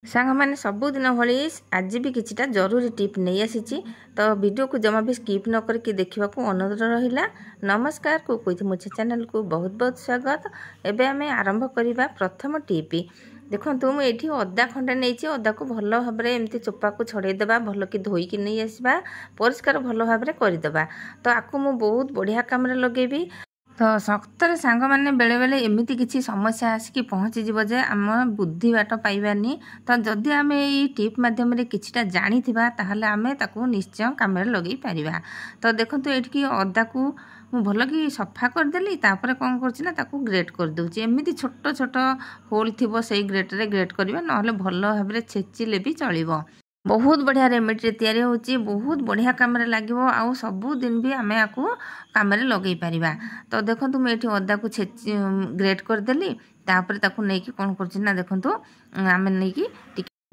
सांग मैंने सबुदिन भली आज भी किछिटा जरूरी टिप नहीं आसी तो वीडियो को जमा भी स्किप न करके देखा अनुरोध रहा। नमस्कार कुछ मुझे चैनल को बहुत बहुत स्वागत। एबे आम आरंभ करवा प्रथम टिप। देखो मुझे अदा खंडे नहीं अदा को भल भाव एमती चोपा को छड़ेदेवा भल कि धोईकी नहीं आसवा परिष्कार भल भाव करदे तो आपको मुझे बहुत बढ़िया काम लगेबी। तो सतरे सांग मैंने बेले बेले एमती किसी समस्या आसिक पहुँची जे आम बुद्धि बाट पाइबानी तो जदि आम ये टिप मध्यम किछिटा जानी ताहले आमे ताकू निश्चय काम लगे पारिबा। तो देखो ये अदा को मु भल कि सफा करदेली तापर कौन कर ग्रेट कर दूची एमती छोट छोट होल थी से ग्रेट्रे ग्रेट करवा ना भल भाव छेचिले भी चलो। बहुत बढ़िया रेमेडी तैयारी होची बहुत बढ़िया काम लगे आउ सबू दिन भी आम आपको काम लगे पारिबा। तो देखो मुझे ये अदा को छेची ग्रेट करदेली तापर ताकू नहीं कौन कर देखो आम नहीं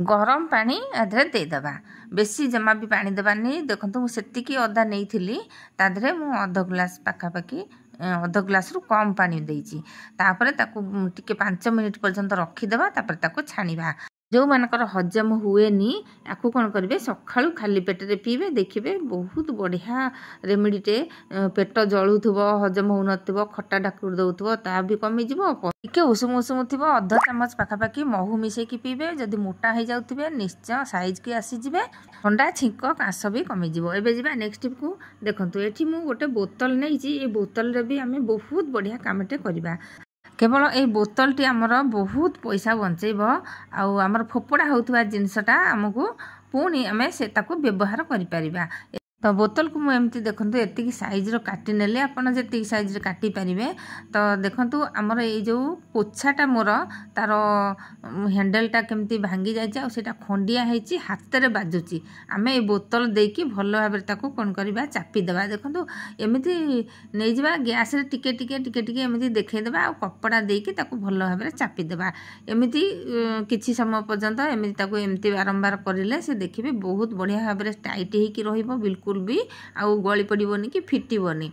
गरम पानी आधे देदेबा बेसी जमा भी पानी देवानी। देखो मुझे अदा नहीं थी ताधे मु अध ग्लास पाखापाखि अध ग्लास रु कम पानी देइची तापर ताकू टिके 5 मिनिट पर्यंत रखीदेबा तापर ताकू छाणीबा। जो मानकर हजम हुएनी आपको कौन करेंगे सकाळु खाली पेटे पीबे देखिए बहुत बढ़िया रेमेडीटे पेट जलुव हजम हो नथिबो खट्टा ढाकुर दउथबो ता भी कमिज टिके उषुम उषुम थी अध चामच पाखापाखि महू मिसेकी पीबे जदि मोटा हो जाउथिबे निश्चय साइज की आसीजिबे ठंडा छींक काश भी कमिज। एबे जिबा नेक्स्ट टिप को देखंतु एठी मु गोटे बोतल नहीं ए बोतल रे भी आमे बहुत बढ़िया कामटे करबा। केवल ये बोतल टी आमर बहुत पैसा बंचेब आमर फोपड़ा होता जिनसटा आमको पुणी आम से व्यवहार करिपरिबा। तो बोतल को मुझे देखो ये साइज काटी नेले आपन जी साइज काटी पारे। तो देखो आमर ये जो पोछाटा मोर तार हैंडलटा केमती भांगी जाटा खंडिया होती हाथ में बाजुची आम ये बोतल देकी भल भाव कौन करवा चापीदेवा। देखो एमती नहीं जा गैस टिके टिके टिके टिके एमती देखईदेवा आ कपड़ा देकी भल भाव चापीदेवा एमती किसी समय पर्यंत एमती बारंबार करें से देखिए बहुत बढ़िया भाव टाइट हो बिल्कुल भी आउ गली पड़ोनी कि फिटबनी।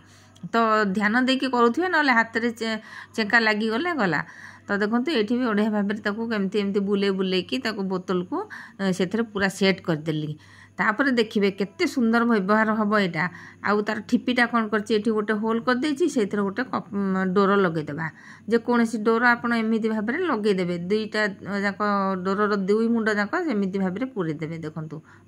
तो ध्यान देकी करुवे ना हाथ में चेका लगिगले गला। तो देखो ये भी बढ़िया भाव केमती एमती बुले बुले कि बोतल को से पूरा सेट करदेली तापर देखिए केते सुंदर व्यवहार हम यहाँ आउ तार ठिपीटा कौन कर गोटे होल कर देछि से गोटे डोर लगेदेबा जेकोसी डोर आपड़ एमती भाव में लगेदेवे दुईटा जाक डोर दुई मुंड जाक एमती भाव में पूरेदेवे। देखो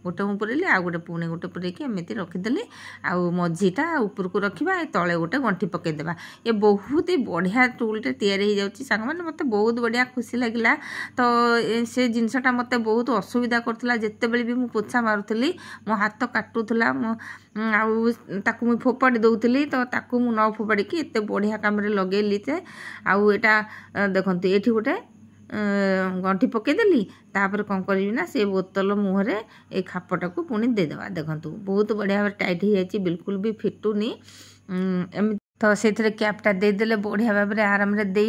गोटे मु पूरेली आउ गोटे पुणी गोटे पूरेकी एमती रखीदेली आउ मझीटा ऊपर को रखा तले गोटे गंठी पकईदेवा। ये बहुत ही बढ़िया टूलटे तैयारी हो जाउछि सांग माने मते बहुत बढ़िया खुशी लगिला। तो से जिनसटा मते बहुत असुविधा करथिला जेते बेले भी मु पोछा मारुथि मो हाथ काटुला आउ फोपाड़ी दौली तो ताकू मु न फोपाड़ी एत बढ़िया कम लगेली जे आउ एटा देखो ये गोटे गंठी पकईदेली तापर कौन करी ना से बोतल मुहरे ए खापटा को पुणी देदेवा। देखो बहुत बढ़िया भाव टाइट हो जाए बिल्कुल भी फिटुनी तो से कैपटा देदेले बढ़िया भाव में आराम दे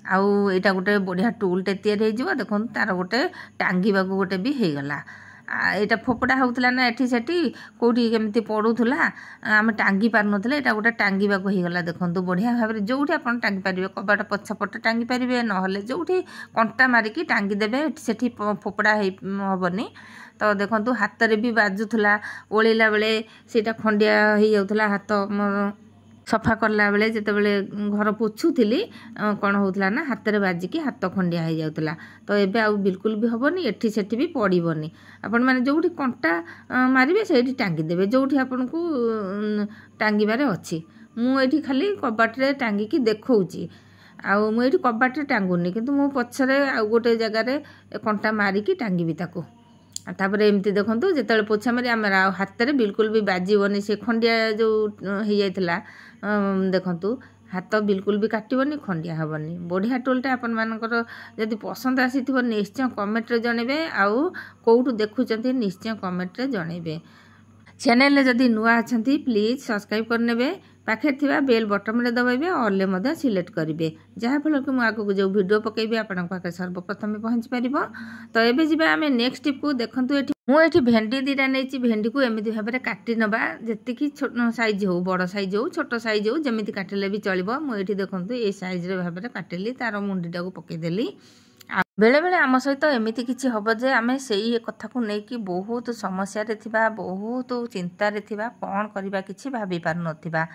आउ एटा गोटे बढ़िया टूलटे तैयारी हो। देखो तार गोटे टांगिबा गोटे भी हो गला यहाँ फोपड़ा होता ना एठी सेठी कौटी केमती पड़ूला आम टांगी पार ना यहाँ गोटे टांगिबा होगला। देखो बढ़िया भाव में जो आप टांगी पारे कबाट पछपटे टांगी पारे ना जो कंटा मारिकी टांगी देवे सेठी फोपड़ा हेबनी। तो देखो हाथ में भी बाजुला ओलिला बेले सीटा खंडिया हो जाता हाथ सफा करला बेले जिते बेले घर पोछुली कौन होता ना हाथ में बाजिकी हाथ खंडिया हो जाता। तो एबे आउ बिल्कुल भी हेनी एठी सेठी भी पड़ोनी आपण मैंने जो कंटा मारे से टांगी देवे जो आपन को टांगिबार अच्छी मुझे खाली कबाटे टांगिकी देखौची आउ मुझे कबाटे टांगुनी किंतु मु पछरे आउ गोटे जगार कंटा मारिकी टांगी ताको तापर एमती देखो जिते पोछा मारी आम हाथ में बिल्कुल भी बाजबनी से खंडिया जो हो जाता देखु हाथ बिल्कुल भी काटबनी खंडिया हेबनी। बढ़िया टूलटा आपण मानकर जदि पसंद आसी निश्चय कमेंट्रे जनइबे आउ कौटू देखुं निश्चय कमेंट्रे जनइबे। चैनल जदि नुआ अच्छा प्लीज सब्सक्राइब करने पाखे थिबा बेल बटन में दबाइबे ऑल मध्य सिलेक्ट करेंगे जहाँफल कि मुझे जो वीडियो पकेबी आपण पाखे सर्वप्रथम पहुँच पार। तो ये जी आम नेक्स्ट टिप को देखूँ मुझे भेंडी दीटा नहीं भेंडी को एमती भाव में काटी नवा जी साइज हो बड़ साइज हो छोट साइज हो जमी काटिले भी चलो मुझे देखो ये साइज भाव में काटिली तार मुंडीटा को पकईदेली बेले बेले आम सहित एमती किसी हम जे आम से कथा को लेकिन बहुत समस्या बहुत चिंतार कौन करवा कि भाभी पार ना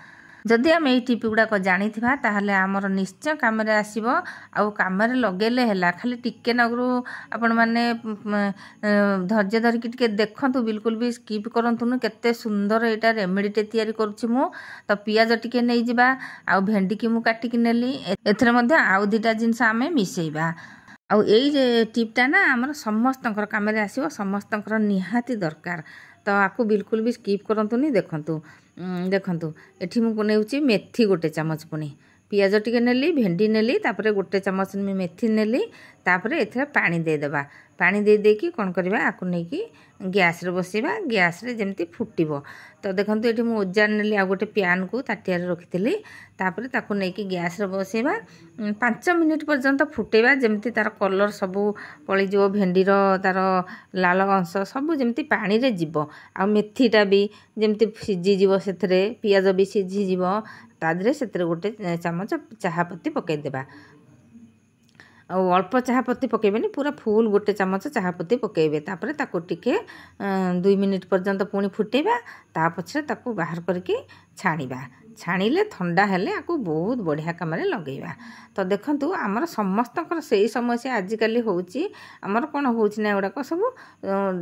जदि आम ये टिप गुड़ाक जानी ताहले आमर निश्चय कम आसब आउ कम लगेले है खाली टिके नगरू आपण मैंने धैर्य धरिकी टिके देखंतु बिल्कुल भी स्किप करंतुनु केते सुंदर एटा रेमेडीटे तैयारी करूछि मु तो पियाज टिके नहीं जिबा आउ भेंडी की मु काटिकी नेली एथरे मध्ये आउ दुटा जिंस आमे मिसेइबा आउ एई टिपटा ना आमर समस्तंकर काम आसब समस्तंकर निहाती दरकार तो आपको बिल्कुल भी स्किप करंतुनी देखंतु देखंतु एठी मु नेउची मेथी गोटे चामच पुनी पियाज टिके नेली भेंडी नेली तापरे गोटे चामच मेथी नेली तापरे एथरे पानी दे देबा पानी दे देकी कोन करबा आकु नेकी गैस रे बसेबा गैस रे जेमती फुटिबो तो देखंतु एठी मु ओजार नेली आ गोटे पैन को ताटिया रे रखितली तापरे ताकु नेकी गैस रे बसेबा 5 मिनिट पर्यंत फुटेबा जेमती तार कलर सबु पळी जो भेंडी रो तार लाल अंश सबु जेमती पानी रे जिवो आ मेथीटा भी जेमती सिजी जिवो सेथरे पियाज भी सिजी जिवो तादरे सेथरे गोटे चामच चाहा पत्ती पकै देबा अल्प चाहा पत्ती पकेबेनी पूरा फुल गोटे चामच चाहा पत्ती पकेबे तापरे ताको टिके 2 मिनिट पर्यंत पुणी फुटेबा ता पछरे ताको बाहर करके छाणीबा छाणीले ठंडा हेले आकु बहुत बढ़िया काम लगेगा तो देखंतु आमर समस्तकर सही समस्या आजिकल होउची आमर कोन होउची ना एगुड़ाक सब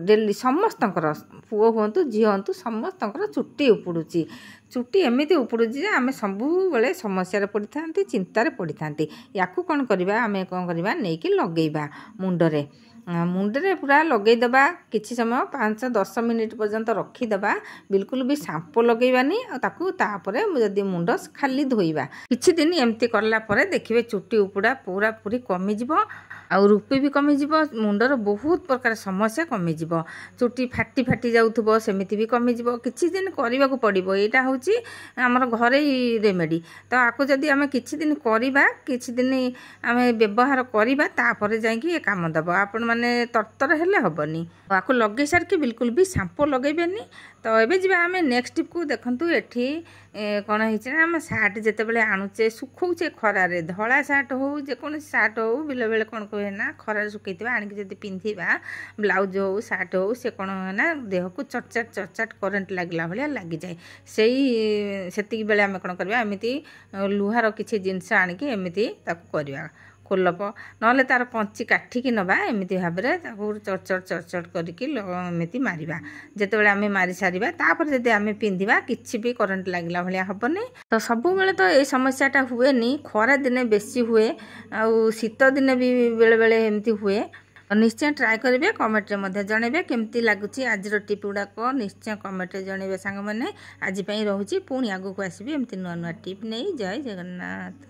डेली समस्तकर पुओ हुंतु झी हुंतु समस्तकर चुट्टी उपुडुची चुट्टी एमती उपुडुची आम सबु बेले समस्या पड़ी था चिंतार पड़ी था याकू कौन करवा आम कौन करवा नहीं कि लगेबा मुंडरे मुंडरे पूरा लगेदेबा किछि समय 5-10 मिनिट पर्यंत रखीदेबा बिल्कुल भी सांपो लगेबानी तापरे जदि मुंड खाली धोइबा किछि दिन एमती करला परे देखिबे चुट्टी उपुड़ा पूरा पूरी कमी जिवो आउ रूपी भी कमी जिवो मुंडर बहुत प्रकार समस्या कमी जिवो चुट्टी फाटी फाटी जाउथबो सेमिति भी कमी जिवो किछि दिन करबा को पड़िबो एटा होची हमर घरे रेमेडी तो आको जदि आमे किछि दिन करबा किछि दिन आमे व्यवहार करबा तापरे जाई कि काम दबो आपण माने तरतर हेले हबनी आको लगे सार कि बिल्कुल भी सांपो लगेबेनी तो एबे जिबा आमे नेक्स्ट टिप को देखंतु एठी कौन है आम सार्ट जिते बड़े आणुचे सुखौचे खरारे धला सार्ट हो जेको सार्ट हो बेले बेले कौन कहे ना खरार सुखई आणिक जब पिंधा ब्लाउज हो सार्ट हो से कौन है ना देह को चटचाट चटचाट करेन्ट लगला भाया लगी जाए से बेले आम कौन करवा एमती लुहार किसी जिनस आणिकी एमती करवा खोलप ना तार पंची काटिकी नवा एमती भाव में चटचट चटचट करके मारिबा जेतेबेले आमे मारी सारिबा तापर जदि आमे पिंधिबा किछि भी करंट लागला भलिया हबनी तो सबु बेले तो ए समस्याटा हुएनी खरा दिने बेसी हुए आ शीत दिने भी बेले बेले एमती हुए निश्चय ट्राए करेंगे कमेंट में जनइबे केमती लगुच आज टिप गुड़ाक निश्चय कमेंट जनइबे सांग मैंने आज रोचे पुणी आगू आसबि एमती नुआ नुआ टिप नहीं जय जगन्नाथ।